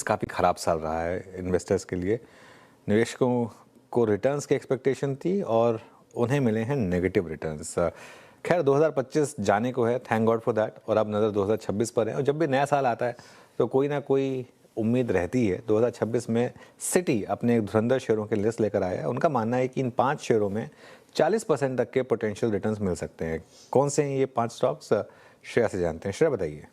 काफ़ी ख़राब साल रहा है इन्वेस्टर्स के लिए। निवेशकों को रिटर्न्स की एक्सपेक्टेशन थी और उन्हें मिले हैं नेगेटिव रिटर्न्स। खैर 2025 जाने को है, थैंक गॉड फॉर दैट, और अब नज़र 2026 पर है। और जब भी नया साल आता है तो कोई ना कोई उम्मीद रहती है। 2026 में सिटी अपने एक धुरंधर शेयरों की लिस्ट लेकर आया है। उनका मानना है कि इन 5 शेयरों में 40% तक के पोटेंशियल रिटर्न्स मिल सकते हैं। कौन से हैं ये 5 स्टॉक्स, श्रेया से जानते हैं। श्रेया बताइए।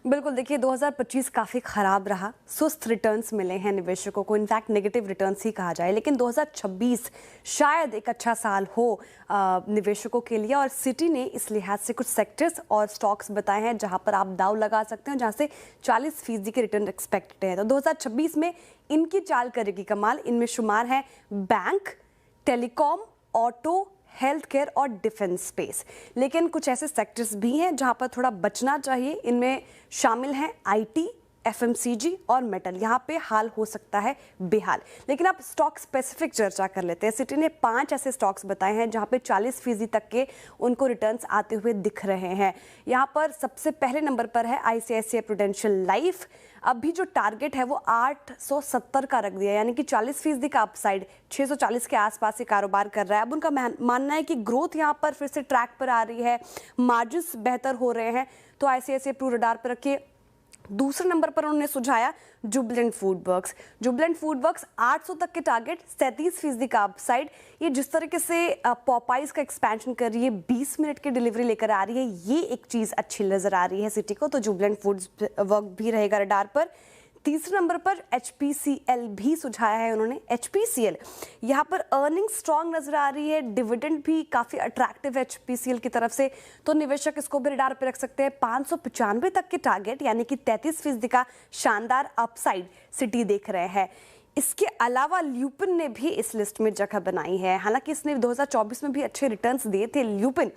बिल्कुल, देखिए 2025 काफ़ी ख़राब रहा। सुस्त रिटर्न्स मिले हैं निवेशकों को, इनफैक्ट नेगेटिव रिटर्न्स ही कहा जाए। लेकिन 2026 शायद एक अच्छा साल हो निवेशकों के लिए, और सिटी ने इस लिहाज से कुछ सेक्टर्स और स्टॉक्स बताए हैं जहां पर आप दाव लगा सकते हैं, जहां से 40% के रिटर्न एक्सपेक्टेड है। तो 2026 में इनकी चाल करेगी कमाल। इनमें शुमार है bank, telecom, auto, health care और डिफेंस स्पेस। लेकिन कुछ ऐसे सेक्टर्स भी हैं जहां पर थोड़ा बचना चाहिए। इनमें शामिल हैं आईटी, एफएमसीजी और मेटल। यहाँ पे हाल हो सकता है बेहाल। लेकिन आप स्टॉक स्पेसिफिक चर्चा कर लेते हैं। सिटी ने 5 ऐसे स्टॉक्स बताए हैं जहाँ पे 40% तक के उनको रिटर्न्स आते हुए दिख रहे हैं। यहाँ पर सबसे पहले नंबर पर है आईसीआईसीआई प्रूडेंशियल लाइफ। अभी जो टारगेट है वो 870 का रख दिया, यानी कि 40% का अपसाइड, 640 के आसपास से कारोबार कर रहा है। अब उनका मानना है कि ग्रोथ यहाँ पर फिर से ट्रैक पर आ रही है, मार्जिन्स बेहतर हो रहे हैं, तो आईसीआईसीआई प्रू रडार पर रखिए। दूसरे नंबर पर उन्होंने सुझाया जुबिलेंट फूडवर्क्स। जुबिलेंट फूडवर्क्स 800 तक के टारगेट, 37% का अपसाइड। ये जिस तरीके से पॉपाइज का एक्सपेंशन कर रही है, 20 मिनट की डिलीवरी लेकर आ रही है, ये एक चीज़ अच्छी नजर आ रही है सिटी को। तो जुबिलेंट फूडवर्क भी रहेगा रडार पर। तीसरे नंबर पर एचपीसीएल भी सुझाया है उन्होंने। एचपीसीएल यहाँ पर अर्निंग स्ट्रांग नजर आ रही है, डिविडेंड भी काफ़ी अट्रैक्टिव है एचपीसीएल की तरफ से, तो निवेशक इसको भी रडार पे रख सकते हैं। 595 तक के टारगेट, यानी कि 33% का शानदार अपसाइड सिटी देख रहे हैं। इसके अलावा ल्यूपिन ने भी इस लिस्ट में जगह बनाई है। हालांकि इसने 2024 में भी अच्छे रिटर्न्स दिए थे। ल्यूपिन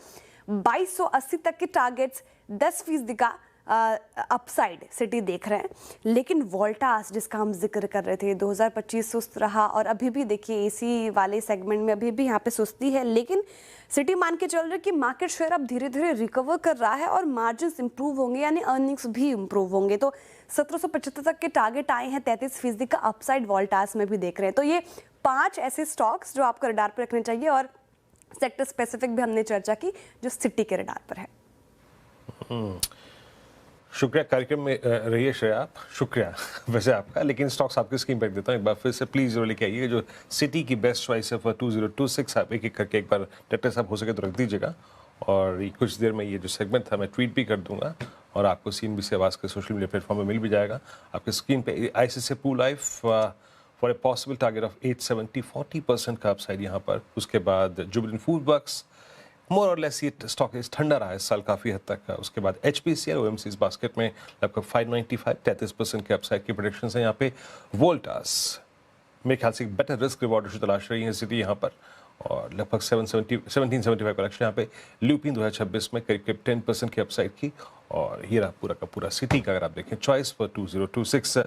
2280 तक के टारगेट्स, 10% का अपसाइड सिटी देख रहे हैं। लेकिन वोल्टास, जिसका हम जिक्र कर रहे थे, 2025 सुस्त रहा और अभी भी देखिए एसी वाले सेगमेंट में अभी भी यहाँ पे सुस्ती है। लेकिन सिटी मान के चल रही कि मार्केट शेयर अब धीरे धीरे रिकवर कर रहा है और मार्जिन्स इंप्रूव होंगे, यानी अर्निंग्स भी इंप्रूव होंगे। तो 1775 तक के टारगेट आए हैं, 33% का अपसाइड वोल्टास में भी देख रहे हैं। तो ये 5 ऐसे स्टॉक्स जो आपको रडार पर रखने चाहिए, और सेक्टर स्पेसिफिक भी हमने चर्चा की जो सिटी के रडार पर है। शुक्रिया कार्यक्रम में रहिए श्रेया आप। शुक्रिया वैसे आपका। लेकिन स्टॉक्स आपकी स्क्रीन पर देता हूँ एक बार फिर से, प्लीज़ जो लेके आइए जो सिटी की बेस्ट चॉइस है फॉर 2026। आप एक एक करके एक बार डायरेक्टर साहब हो सके तो रख दीजिएगा, और कुछ देर में ये जो सेगमेंट था मैं ट्वीट भी कर दूंगा और आपको CNBC आवाज़ के सोशल मीडिया प्लेटफॉर्म में मिल भी जाएगा। आपके स्क्रीन पर ICICI Pru Life for a possible target of 870, 40% का अपसाइड यहाँ पर। उसके बाद जुबिलेंट फूडवर्क्स, मोर और लेस ये स्टॉक इस ठंडा रहा है इस साल काफ़ी हद तक। उसके बाद HPCL OMC इस बास्केट में लगभग 595, 33% के अपसाइड की प्रोडिक्शन है यहाँ पे। वोल्टास मेरे ख्याल से बेटर रिस्क रिवॉर्ड इशू तलाश रही है सिटी यहाँ पर, और लगभग 1775 कलेक्शन यहाँ पे। ल्यूपिन 2026 में करीब 10% की अपसाइड की, और ये रहा पूरा का पूरा सिटी का अगर आप देखें चॉइस फॉर 2026।